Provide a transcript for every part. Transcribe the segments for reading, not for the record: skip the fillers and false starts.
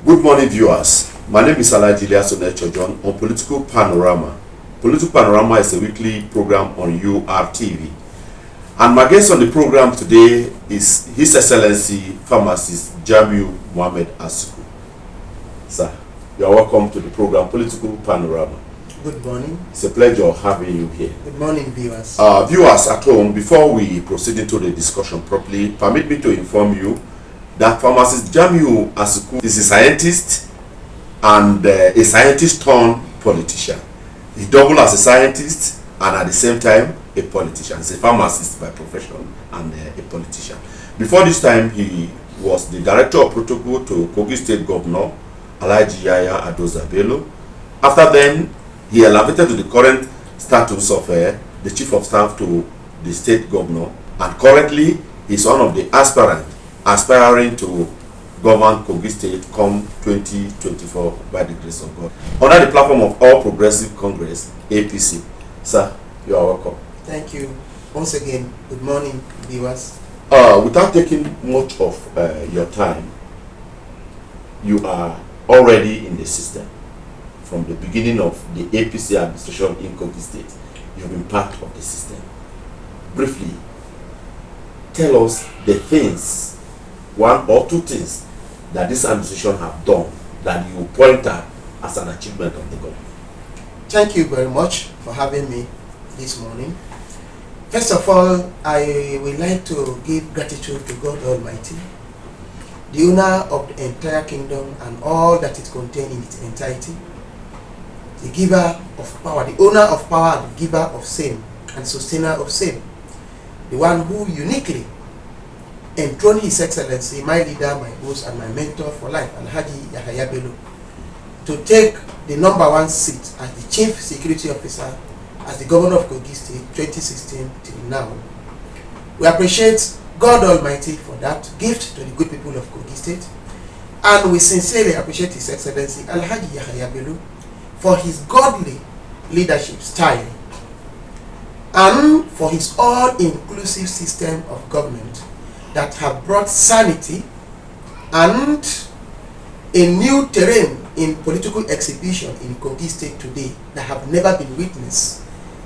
Good morning, viewers. My name is Alh Yahaya Bello on Political Panorama. Political Panorama is a weekly program on URTV. And my guest on the program today is His Excellency Pharmacist Jamiu Muhammed Asuku. Sir, you are welcome to the program Political Panorama. Good morning. It's a pleasure having you here. Good morning, viewers. Viewers at home, before we proceed into the discussion properly, permit me to inform you that Pharmacist Jamiu Asuku is a scientist and a scientist turned politician. He doubled as a scientist and at the same time a politician. He's a pharmacist by profession and a politician. Before this time, he was the director of protocol to Kogi State Governor Alh Yahaya Bello. After then, he elevated to the current status of the chief of staff to the state governor, and currently he's one of the aspiring to govern Kogi State come 2024 by the grace of God. Under the platform of All Progressive Congress, APC. Sir, you are welcome. Thank you. Once again, good morning, viewers. Without taking much of your time, you are already in the system. From the beginning of the APC administration in Kogi State, you've been part of the system. Briefly, tell us the things, one or two things, that this administration have done that you point at as an achievement of the government. Thank you very much for having me this morning. First of all, I would like to give gratitude to God Almighty, the owner of the entire kingdom and all that it contains in its entirety, the giver of power, the owner of power, the giver of same and sustainer of same, the one who uniquely enthroned His Excellency, my leader, my host, and my mentor for life, Alh Yahaya Bello, to take the #1 seat as the Chief Security Officer, as the Governor of Kogi State, 2016 till now. We appreciate God Almighty for that gift to the good people of Kogi State, and we sincerely appreciate His Excellency Alh Yahaya Bello for his godly leadership style and for his all-inclusive system of government that have brought sanity and a new terrain in political exhibition in Kogi State today that have never been witnessed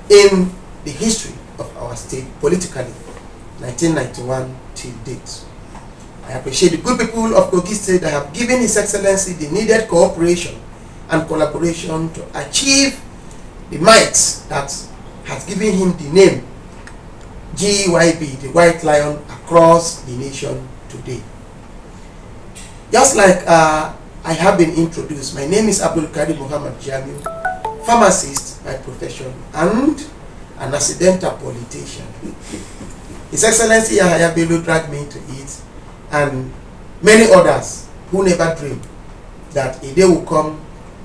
in the history of our state politically, 1991 till date. I appreciate the good people of Kogi State that have given His Excellency the needed cooperation and collaboration to achieve the might that has given him the name GYB, the White Lion, across the nation today. Just like I have been introduced, my name is Abdulkareem Muhammed Jamiu, pharmacist by profession and an accidental politician. His Excellency Yahaya Bello dragged me to it, and many others who never dreamed that a day will come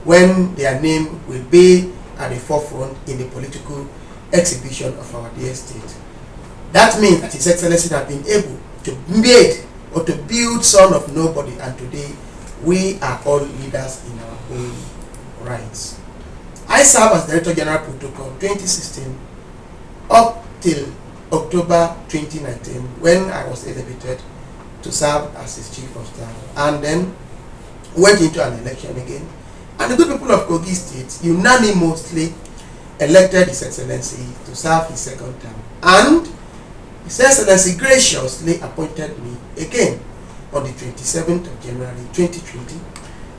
when their name will be at the forefront in the political exhibition of our dear state. That means that His Excellency has been able to made or to build son of nobody, and today we are all leaders in our own rights. I serve as Director General Protocol 2016 up till October 2019 when I was elevated to serve as his Chief of Staff, and then went into an election again. And the good people of Kogi State unanimously elected His Excellency to serve his second term. And His Excellency graciously appointed me again on the 27th of January 2020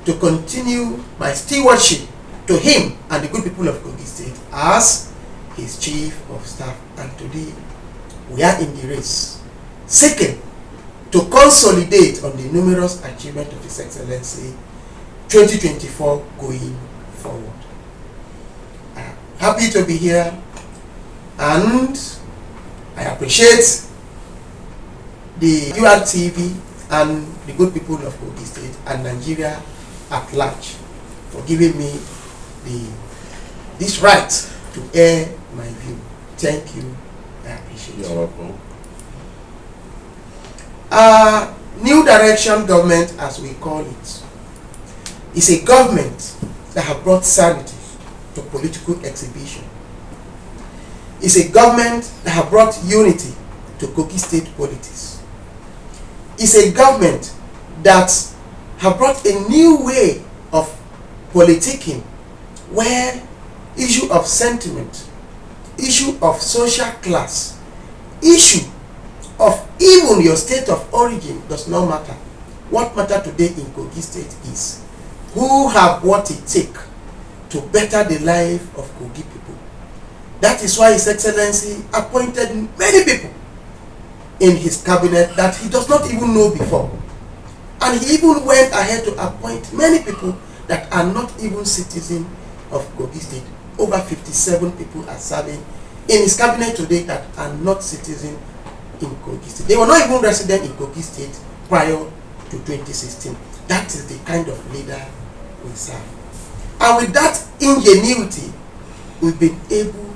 to continue my stewardship to him and the good people of Kogi State as his Chief of Staff. And today we are in the race, seeking to consolidate on the numerous achievements of His Excellency 2024 going forward. I am happy to be here, and I appreciate the URTV and the good people of Kogi State and Nigeria at large for giving me this right to air my view. Thank you. I appreciate it. You're welcome. New direction government, as we call it, is a government that have brought sanity to political exhibition. It's a government that have brought unity to Kogi State politics. It's a government that have brought a new way of politicking, where issue of sentiment, issue of social class, issue of even your state of origin does not matter. What matters today in Kogi State is who have what it takes to better the life of Kogi people. That is why His Excellency appointed many people in his cabinet that he does not even know before. And he even went ahead to appoint many people that are not even citizens of Kogi State. Over 57 people are serving in his cabinet today that are not citizens in Kogi State. They were not even resident in Kogi State prior to 2016. That is the kind of leader we serve. And with that ingenuity, we've been able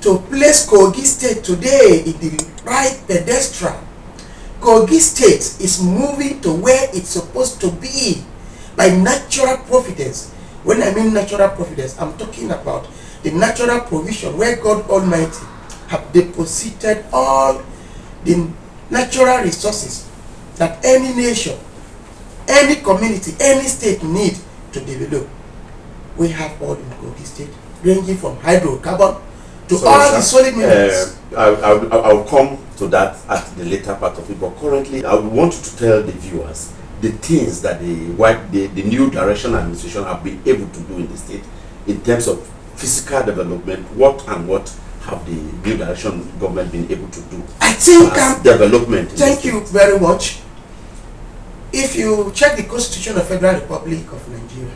to place Kogi State today in the right pedestal. Kogi State is moving to where it's supposed to be by natural providence. When I mean natural providence, I'm talking about the natural provision where God Almighty have deposited all the natural resources that any nation, any community, any state need to develop. We have all in Kogi State, ranging from hydrocarbon to all the solid minerals. I'll come to that at the later part of it, but currently I want you to tell the viewers the things that the new direction administration have been able to do in the state in terms of physical development. What have the new direction government been able to do? I think development. Thank you very much. If you check the Constitution of Federal Republic of Nigeria,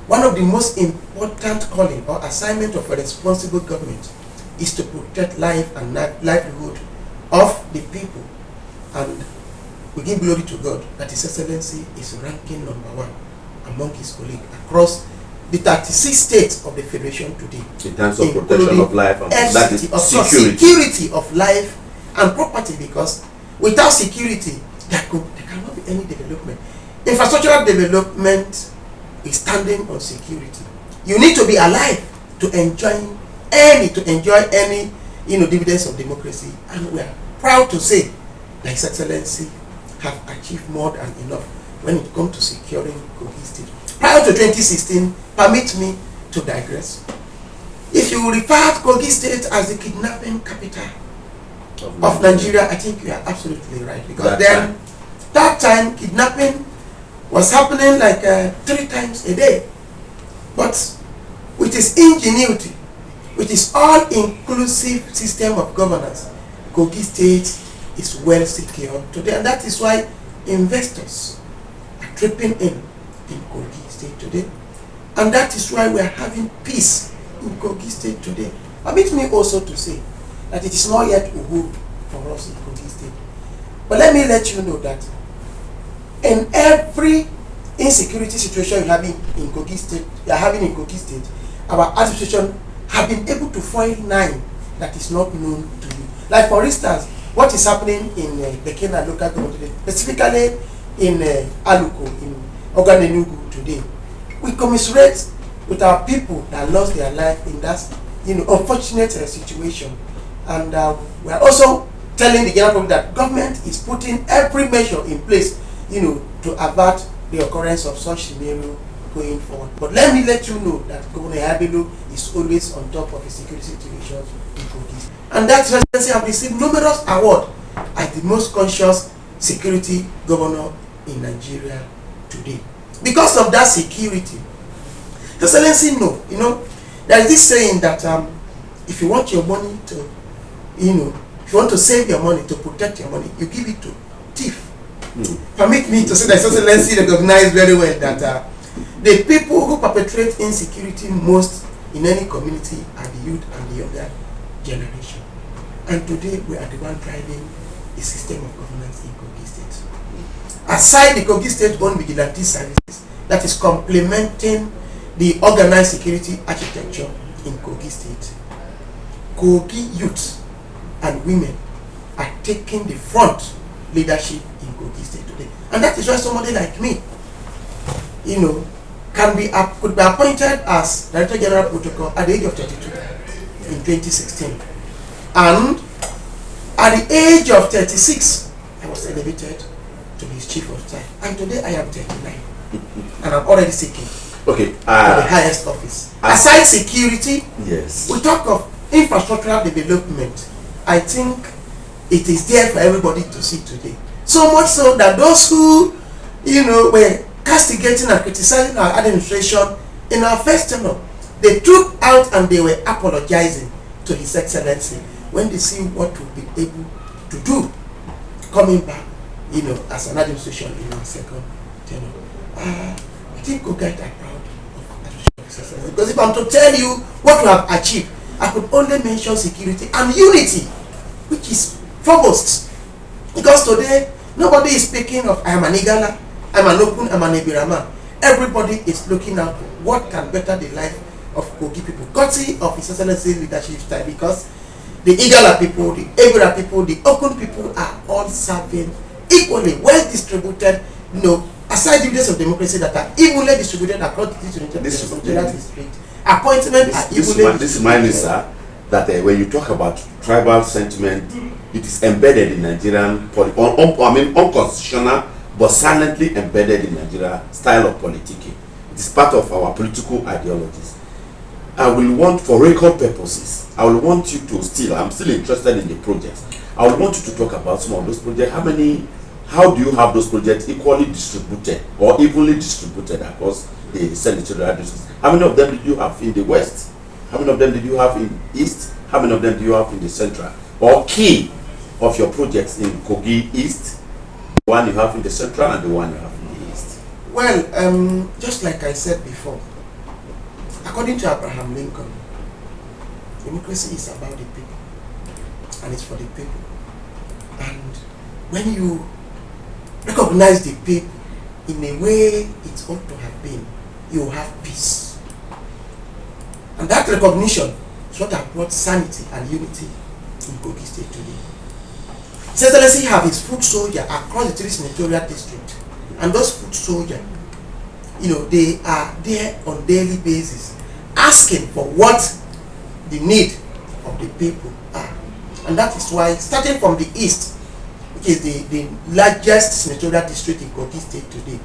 one of the most important calling or assignment of a responsible government is to protect life and livelihood of the people. And we give glory to God that His Excellency is ranking #1 among his colleagues across the 36 states of the Federation today. In terms of protection of life and that is security of life and property, because without security, there cannot be any development. Infrastructural development is standing on security. You need to be alive to enjoy any dividends of democracy, and we are proud to say that His Excellency have achieved more than enough when it comes to securing Kogi State. Prior to 2016, permit me to digress. If you refer to Kogi State as the kidnapping capital of Nigeria, I think you are absolutely right, because that time kidnapping was happening like 3 times a day. But with its ingenuity, with its all-inclusive system of governance, Kogi State is well secured today, and that is why investors are tripping in Kogi State today, and that is why we are having peace in Kogi State today. Permit me also to say that it is not yet uhuru for us in Kogi State, but let me let you know that in every insecurity situation you have in Kogi State, our administration have been able to find 9 that is not known to you. Like for instance, what is happening in the Kenya local government today, specifically in Aluko, in Oganenugu today. We commiserate with our people that lost their life in that unfortunate situation, and we are also telling the general public that government is putting every measure in place to avert the occurrence of such scenario going forward. But let me let you know that Governor Yahaya Bello is always on top of the security situation in Kogi. And that presidency have received numerous awards as the most conscious security governor in Nigeria today. Because of that security, Excellency, there is this saying that if you want your money to, if you want to save your money, to protect your money, you give it to thief. Permit me to say that Excellency recognize very well that the people who perpetrate insecurity most in any community are the youth and the younger generation. And today we are the one driving a system of governance in Kogi State. Aside the Kogi State own vigilante services that is complementing the organized security architecture in Kogi State, Kogi youth and women are taking the front leadership in Kogi State today. And that is why somebody like me, could be appointed as Director General Protocol at the age of 32 in 2016. And at the age of 36, I was elevated to be his chief of staff. And today I am 39. And I'm already seeking okay, for the highest office. Aside security, yes, we talk of infrastructural development. I think it is there for everybody to see today. So much so that those who, were castigating and criticizing our administration in our first tenure, they took out and they were apologizing to His Excellency when they see what we'll be able to do coming back, as an administration in our second tenure. I think Kogi are proud of administration of His Excellency, because if I'm to tell you what we have achieved, I could only mention security and unity, which is foremost. Because today, nobody is speaking of I am an Igala, I'm an Okun, I'm an Ebirama. Everybody is looking at what can better the life of Kogi people, courtesy of His Excellency leadership style, because the Igala people, the Ebira people, the Okun people are all serving equally, well distributed, aside dividends of democracy that are evenly distributed across the district. Appointments are evenly. This reminds me, sir, that when you talk about tribal sentiment, it is embedded in Nigerian unconstitutional, but silently embedded in Nigeria style of politicking. It is part of our political ideologies. I will want, for record purposes, I will want you to I'm still interested in the projects. I will want you to talk about some of those projects. How do you have those projects equally distributed or evenly distributed across the senatorial districts? How many of them did you have in the West? How many of them did you have in East? How many of them do you have in the Central? Or key of your projects in Kogi East, the one you have in the Central and the one you have in the East? Well, just like I said before, according to Abraham Lincoln, democracy is about the people, and it's for the people. And when you recognize the people in a way it ought to have been, you have peace. And that recognition is what has brought sanity and unity in Kogi State today. His Excellency have his foot soldier across the three senatorial districts, and those foot soldiers, they are there on daily basis, asking for what the need of the people are. And that is why, starting from the east, which is the largest senatorial district in Kogi State today,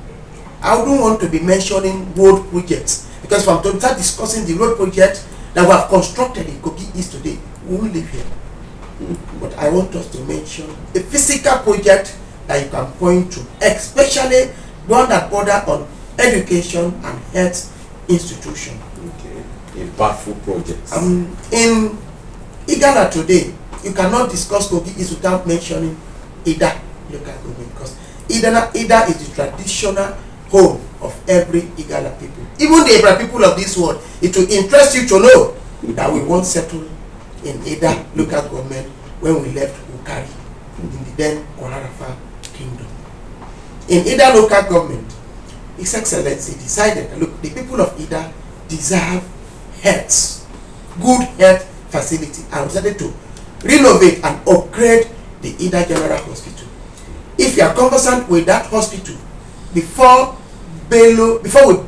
I wouldn't want to be mentioning road projects, because if I'm to start discussing the road project that we have constructed in Kogi East today, we won't live here. But I want us to mention a physical project that you can point to, especially one that border on education and health institution. Okay. Impactful projects. In Igala today, you cannot discuss Kogi East without mentioning Ida local government, because Ida is the traditional home of every Igala people. Even the Ibra people of this world, it will interest you to know that we once settled in Ida local government when we left Ukari in the then Kwararafa kingdom. In Ida local government, His Excellency decided that, look, the people of Ida deserve health, good health facility, and decided to renovate and upgrade the Ida General Hospital. If you are conversant with that hospital, before we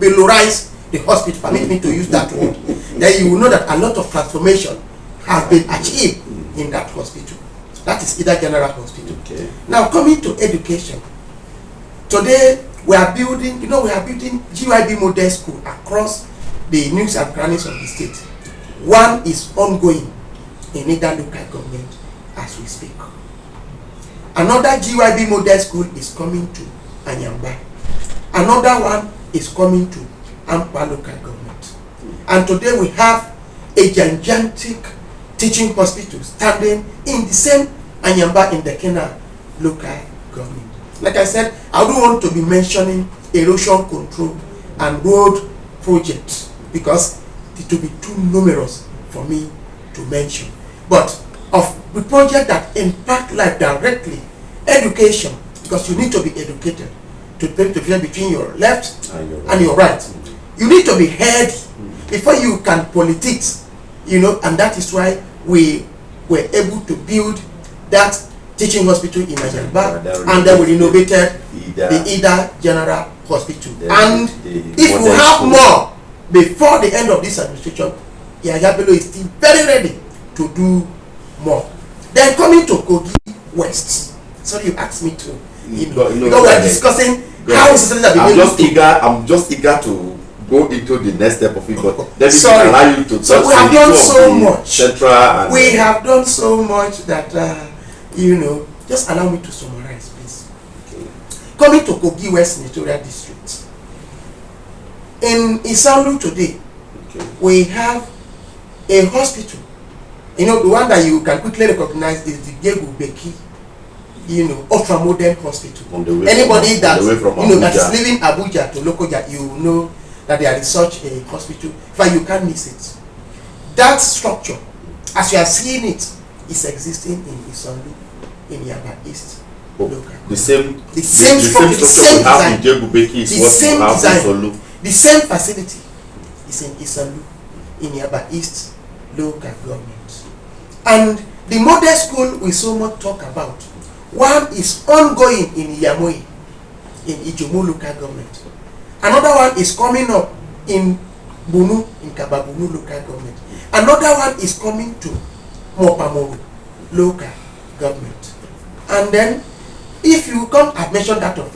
Bellorize the hospital, permit me to use that word, then you will know that a lot of transformation has been achieved in that hospital. That is Ida General Hospital. Okay. Now, coming to education, today we are building GYB model school across the nooks and crannies of the state. One is ongoing in Ida local government as we speak. Another GYB model school is coming to Anyamba. Another one is coming to Ampa local government. And today we have a gigantic teaching hospital standing in the same Anyamba in the Kenya local government. Like I said, I don't want to be mentioning erosion control and road projects because it will be too numerous for me to mention. But of the project that impact life directly, education, because you need to be educated to be able to difference between your left and your right. You need to be heard before you can politics, and that is why we were able to build that teaching hospital in Ajamba, and then we renovated the Ida General Hospital. And if we have more before the end of this administration, Yahaya Bello is still very ready to do more. Then coming to Kogi West, sorry you asked me to because we are discussing how institutions have been able to. I'm just eager to go into the next step of it, but let me Sorry. allow you to. So we have done so much. Central and we have done so much that just allow me to summarize, please. Okay. Coming to Kogi West Senatorial District, in Isanlu today, Okay. we have a hospital. The one that you can quickly recognize is the Gegubeki, ultra modern hospital. Anybody that that is leaving Abuja to Lokoja, you know that there is such a hospital. In fact, you can't miss it. That structure, as you are seeing it, is existing in Isanlu, in Yaba East. The same structure, the same design, the same facility is in Isanlu, in Yaba East local government. And the model school we so much talk about, one is ongoing in Yamoi, in Ijomo local government. Another one is coming up in Bunu, in Kababunu local government. Another one is coming to Mopamoru local government. And then, if you come, I've mentioned that of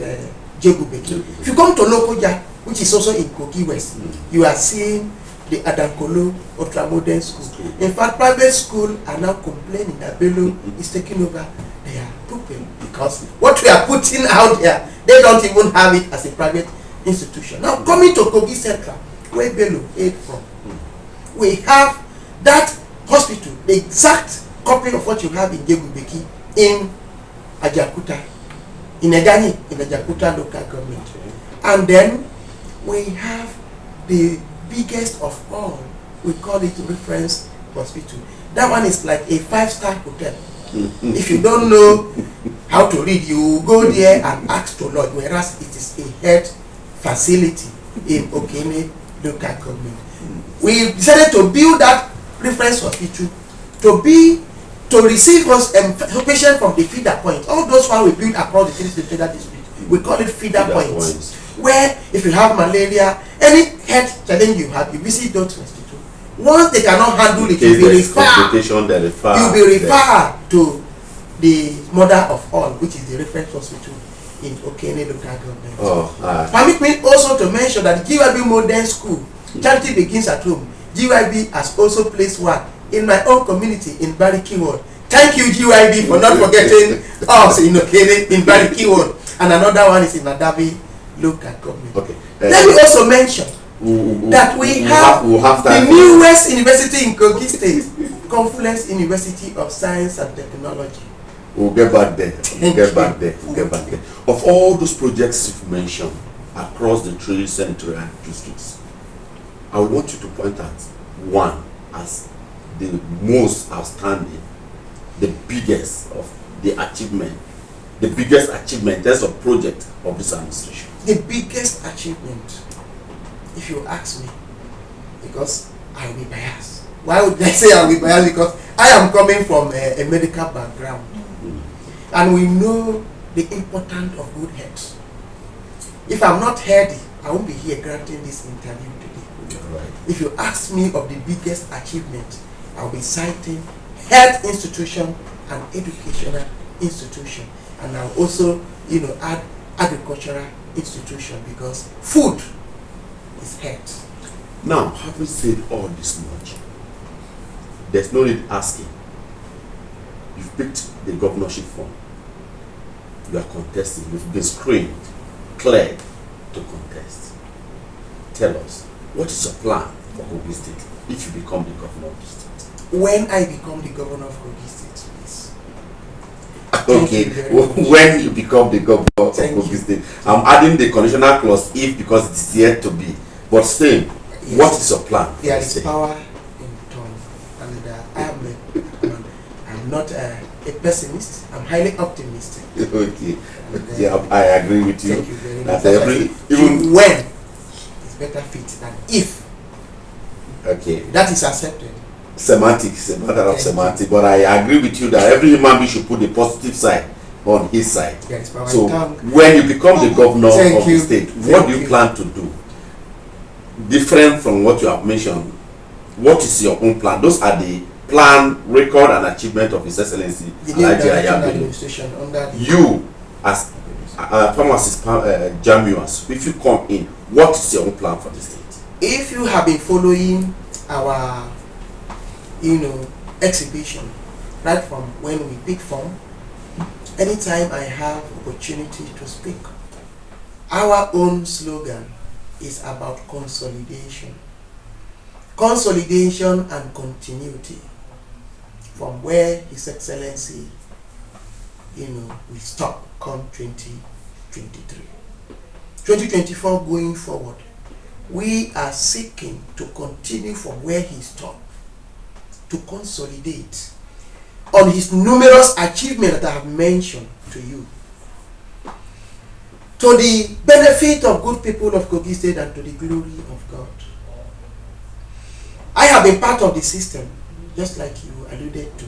Jegubeki. If you come to Lokoja, which is also in Kogi West, you are seeing the Adankolo Ultramodern School. In fact, private schools are now complaining that Bello is taking over their pupil because what we are putting out there, they don't even have it as a private institution. Now, coming to Kogi Central, where Bello came from, we have that hospital, the exact copy of what you have in Jegubeki, in Ajakuta, in Egani, in Ajakuta local government. And then we have the biggest of all, we call it reference hospital. That one is like a 5-star hotel. If you don't know how to read, you go there and ask to lodge, whereas it is a health facility in Okene local government. We decided to build that reference hospital to receive us patients from the feeder point. All those ones we build across the district, we call it feeder points. Where if you have malaria, any health challenge you have, you visit those hospitals. Once they cannot handle it, you'll be referred to the mother of all, which is the reference hospital in Okene local government. Permit me also to mention that the GYB Modern School, charity begins at home. GYB has also placed one in my own community in Bariki Ward. Thank you, GYB, for not forgetting us in Okene, in Bariki Ward. And another one is in Adabi local government. Okay. Let me also mention that we have the newest university in Kogi State, Confluence University of Science and Technology. We'll get back there. We'll get back there. Of all those projects you've mentioned across the 3 senatorial districts, I want you to point out one as the most outstanding, the biggest of the achievement, the biggest achievement in terms of project of this administration. The biggest achievement, if you ask me, because I will be biased. Why would I say I will be biased? Because I am coming from a medical background. And we know the importance of good health. If I'm not healthy, I won't be here granting this interview today. Right. If you ask me of the biggest achievement, I'll be citing health institution and educational institution. And I'll also, add agricultural institution, because food is health. Now, having said all this much, there's no need asking. You've picked the governorship form. You are contesting. You've been screened, cleared to contest. Tell us, what is your plan for Kogi State if you become the governor of the state? When I become the governor of Kogi State, please. Okay, when you become the governor of Kogi State, I'm adding the conditional clause if, because it's yet to be. But still, yes. What is your plan? There is power in tongue, and I'm not a pessimist. I'm highly optimistic. Okay, yeah, I agree with you. Thank you very much. Even when it's better fit than if. Okay, that is accepted. Semantics, a matter of semantics, but I agree with you that every human being should put the positive side on his side. There is power so in tongue. When you become the governor of the state, what do you plan to do? Different from what you have mentioned, what is your own plan? Those are the plan, record, and achievement of His Excellency Alh Yahaya Bello. You, as Pharmacist Jamiu, if you come in, what is your own plan for the state? If you have been following our, exhibition right from when we pick Pharm, anytime I have opportunity to speak, our own slogan is about consolidation. Consolidation and continuity from where His Excellency, will stop come 2023. 2024 going forward, we are seeking to continue from where he stopped, to consolidate on his numerous achievements that I have mentioned to you, to the benefit of good people of Kogi State and to the glory of God. I have been part of the system, just like you alluded to,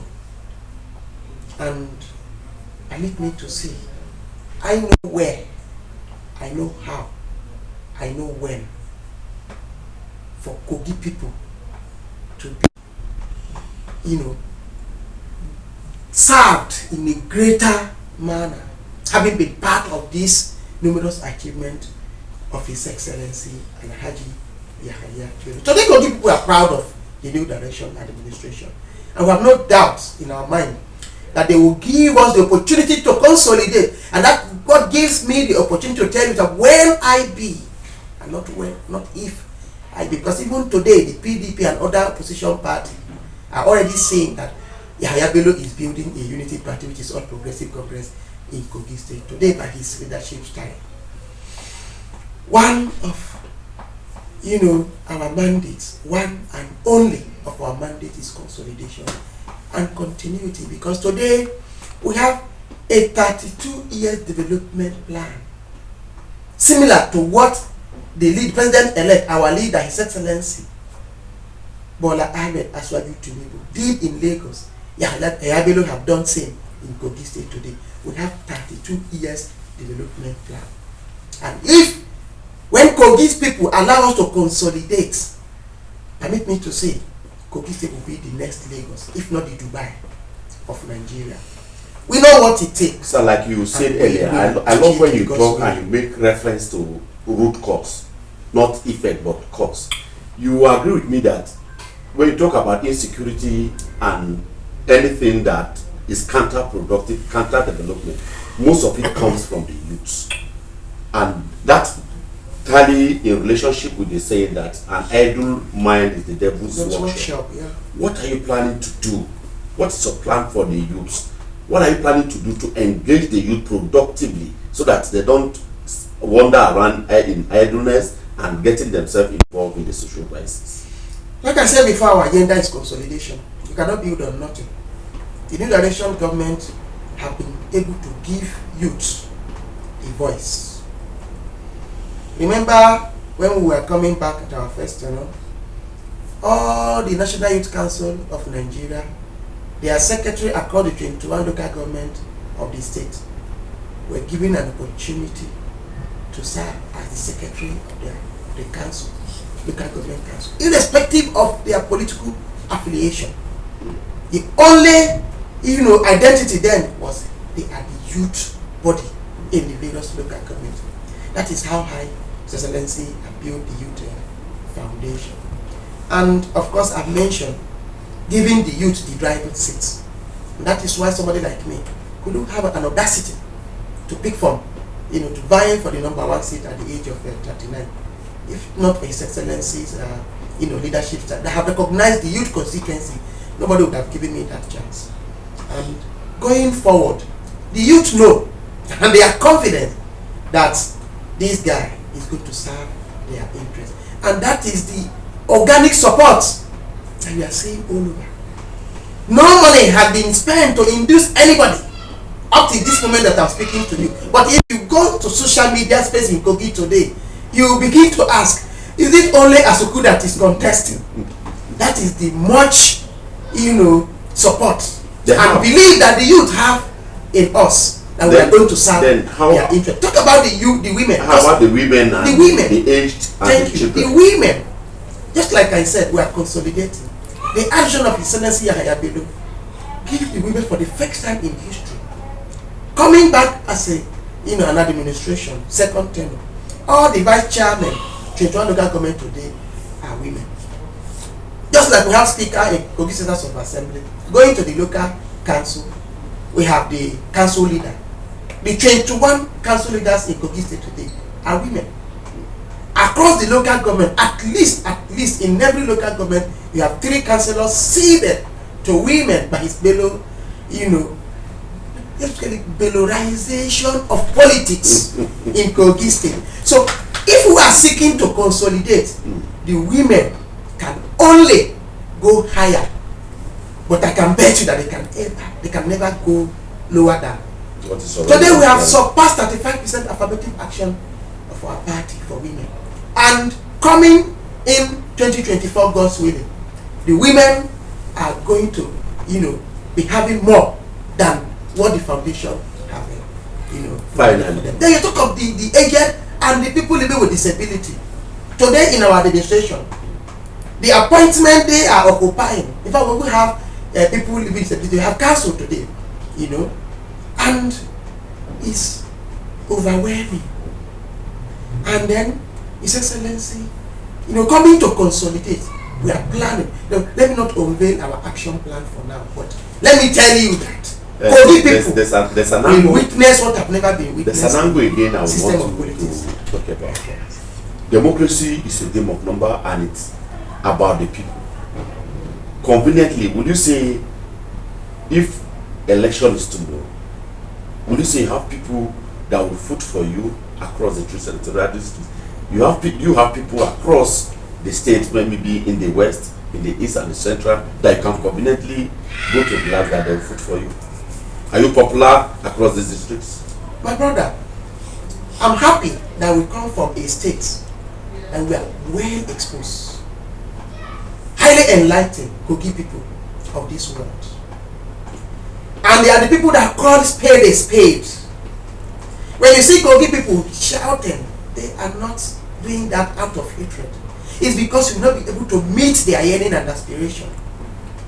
and permit me to say, I know where, I know how, I know when, for Kogi people to be, served in a greater manner, having been part of this numerous achievement of His Excellency Alh Yahaya Bello. Today, Kogi people are proud of the new direction administration, and we have no doubt in our mind that they will give us the opportunity to consolidate, and that what gives me the opportunity to tell you that when I be, and not when, not if I be, because even today the PDP and other opposition parties are already saying that Yahaya Bello is building a unity party, which is All Progressive Congress in Kogi State today by his leadership style. One of our mandates, one and only of our mandate is consolidation and continuity, because today we have a 32-year development plan similar to what the lead president-elect, our leader, His Excellency Bola Ahmed Asuku did in Lagos. Yahaya Bello have done same in Kogi State today. We have 32 years development plan, and if when Kogi's people allow us to consolidate, permit me to say, Kogi State will be the next Lagos, if not the Dubai of Nigeria. We know what it takes. So like you said earlier, I love when you talk and you make reference to root cause, not effect but cause. You agree with me that when you talk about insecurity and anything that is counterproductive, counter-development, most of it comes from the youths. And that tally in relationship with the saying that an idle mind is the devil's workshop. Yeah. What are you planning to do? What is your plan for the youths? What are you planning to do to engage the youth productively so that they don't wander around in idleness and getting themselves involved in the social crisis? Like I said before, our agenda is consolidation. You cannot build on nothing. The new direction government have been able to give youths a voice. Remember when we were coming back at our first tenure, all the National Youth Council of Nigeria, their secretary across the 21 local government of the state were given an opportunity to serve as the secretary of the council, local government council, irrespective of their political affiliation. The only identity then was they are the youth body in the various local government. That is how High Excellency built the youth foundation. And of course, I've mentioned giving the youth the driving seats. And that is why somebody like me could have an audacity to pick Pharm, to vying for the #1 seat at the age of 39. If not for His Excellency's leadership that have recognized the youth constituency, nobody would have given me that chance. And going forward, the youth know and they are confident that this guy is going to serve their interests. And that is the organic support that we are seeing all over. No money has been spent to induce anybody up to this moment that I'm speaking to you. But if you go to social media space in Kogi today, you begin to ask, is it only Asuku that is contesting? That is the much, support and believe that the youth have in us that we are going to serve their interest. Talk about the youth, the women. How about the women and the aged and Thank the you. children? The women, just like I said, we are consolidating. The action of His Excellency Yahaya Bello give the women for the first time in history coming back as a an administration, second tenure. All the vice chairmen, 21 local government today are women. Just like we have speaker in Kogi State of Assembly, going to the local council, we have the council leader. The 21 council leaders in Kogi State today are women. Across the local government, at least in every local government, you have 3 councillors ceded to women by his Bello, Bellorization of politics in Kogi State. So if we are seeking to consolidate, the women can only go higher. But I can bet you that they can never go lower than. Today we have surpassed 35% affirmative action of our party for women. And coming in 2024, God's willing, the women are going to, be having more than what the foundation have, finally. Then you talk of the aged and the people living with disability. Today in our administration, the appointment they are occupying. In fact, when we have people living with disability, we have council today, and it's overwhelming. And then His Excellency, coming to consolidate, we are planning. Now, let me not unveil our action plan for now, but let me tell you that Kogi people there's an will angle, witness what have never been witnessed. there's an angle again I System want of politics. to talk about. Democracy is a game of number, and it's about the people. Conveniently, would you say, if election is tomorrow, would you say you have people that will vote for you across the 3 senatorial districts? You have people across the states, maybe in the west, in the east and the central, that can conveniently go to the labs that they will vote for you. Are you popular across these districts? My brother, I'm happy that we come from a state and we are well exposed, highly enlightened Kogi people of this world. And they are the people that call spade a spade. When you see Kogi people shouting, they are not doing that out of hatred. It's because you will not be able to meet their yearning and aspiration.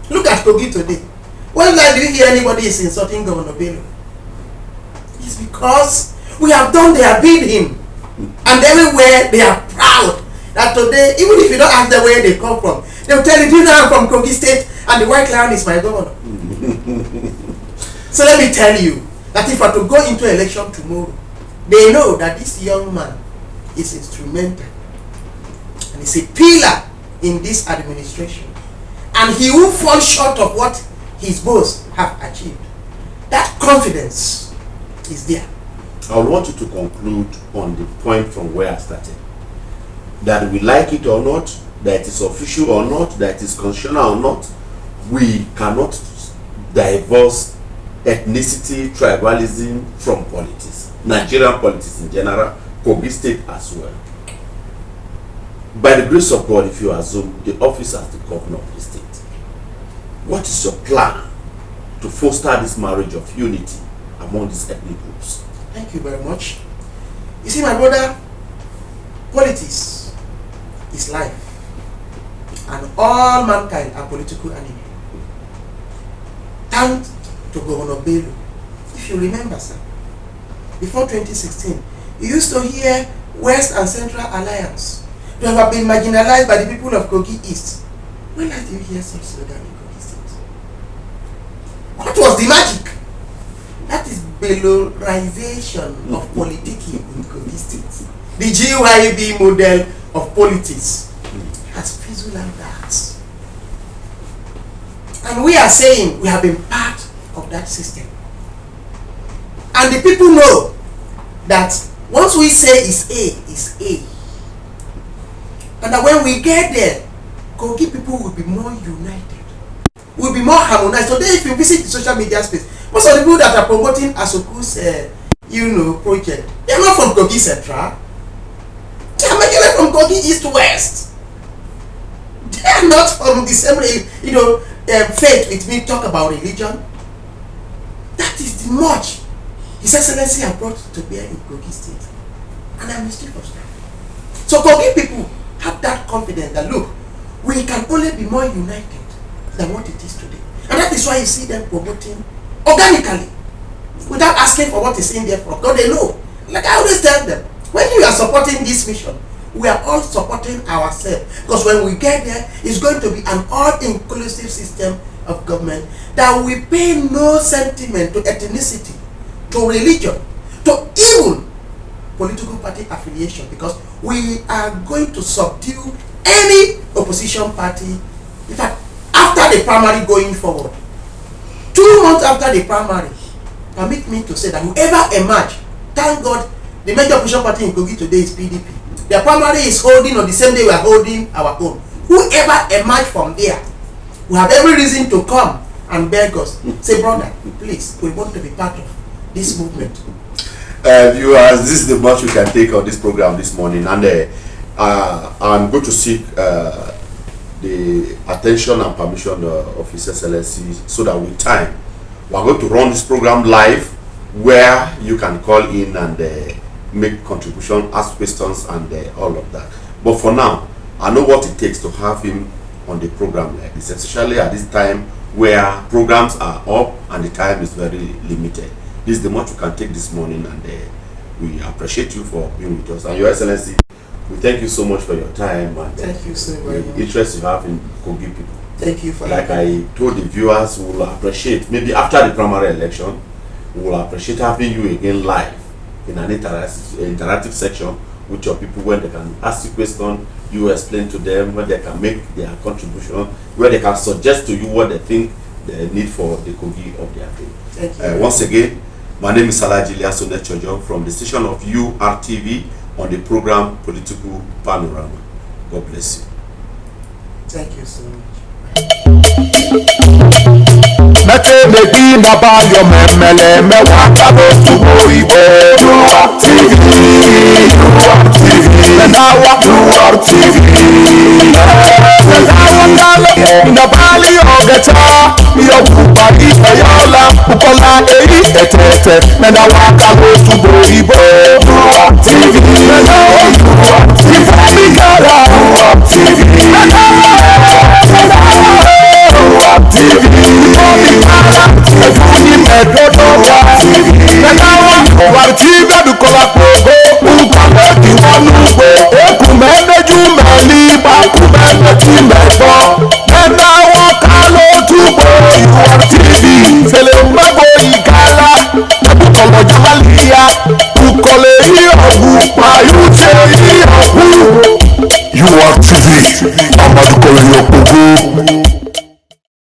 Look at Kogi today. When do you hear anybody is insulting Governor Bello? It's because we have done their bidding. And everywhere they are proud that today, even if you don't ask them where they come from, they will tell you, do you know I'm from Kogi State and the white lion is my governor. So let me tell you that if I were to go into election tomorrow, they know that this young man is instrumental and is a pillar in this administration, and he will fall short of what his boss have achieved. That confidence is there. I want you to conclude on the point from where I started. That we like it or not, that it is official or not, that it is constitutional or not, we cannot divorce ethnicity, tribalism from politics. Nigerian politics in general, Kogi State as well. By the grace of God, if you assume the office as the governor of the state, what is your plan to foster this marriage of unity among these ethnic groups? Thank you very much. You see, my brother, politics is life, and all mankind are political animals. Thanks to Governor Bello. If you remember, sir, before 2016, you used to hear West and Central Alliance to have been marginalized by the people of Kogi East. When last did you hear such slogan in Kogi State? What was the magic? That is Bellorization of politicking in Kogi State. The GYB model of politics has fizzled out that. And we are saying we have been part of that system. And the people know that once we say is A, is A. And that when we get there, Kogi people will be more united, will be more harmonized. Today, if you visit the social media space, most of the people that are promoting Asuku's project, they are not from Kogi Central. They are mainly from Kogi East West. They are not from the same, faith with me, talk about religion. That is the much His Excellency has brought to bear in Kogi State. And I'm still frustrated. So Kogi people have that confidence that, look, we can only be more united than what it is today. And that is why you see them promoting organically, without asking for what is in there for. Because they know Like I always tell them, when you are supporting this mission, we are all supporting ourselves, because when we get there, it's going to be an all-inclusive system of government that will pay no sentiment to ethnicity, to religion, to even political party affiliation, because we are going to subdue any opposition party. In fact, after the primary going forward, 2 months after the primary, permit me to say that whoever emerge, thank God, the major opposition party in Kogi today is PDP. Their primary is holding on the same day we are holding our own. Whoever emerge from there, we have every reason to come and beg us. Say, brother, please, we want to be part of this movement. Viewers, this is the much we can take on this program this morning, and I'm going to seek the attention and permission of His Excellency, so that with time we are going to run this program live, where you can call in and make contribution, ask questions, and all of that. But for now, I know what it takes to have him on the program like this, especially at this time where programs are up and the time is very limited. This is the much we can take this morning, and we appreciate you for being with us. And Your Excellency, we thank you so much for your time and thank you so very much. Interest you have in Kogi people. Thank you for like I told the viewers, we will appreciate, maybe after the primary election, we will appreciate having you again live in an interactive section with your people, where they can ask you questions, you explain to them, where they can make their contribution, where they can suggest to you what they think they need for the Kogi of their day. Thank you. Once again, my name is Alh Yahaya Bello from the station of URTV on the program Political Panorama. God bless you. Thank you so much. Mete mebi na bayo memele mewa kabo tubo ibo URTV Menawa URTV na bali ogeta yo kubali yola ukola eri etete menawa kabo tubo ibo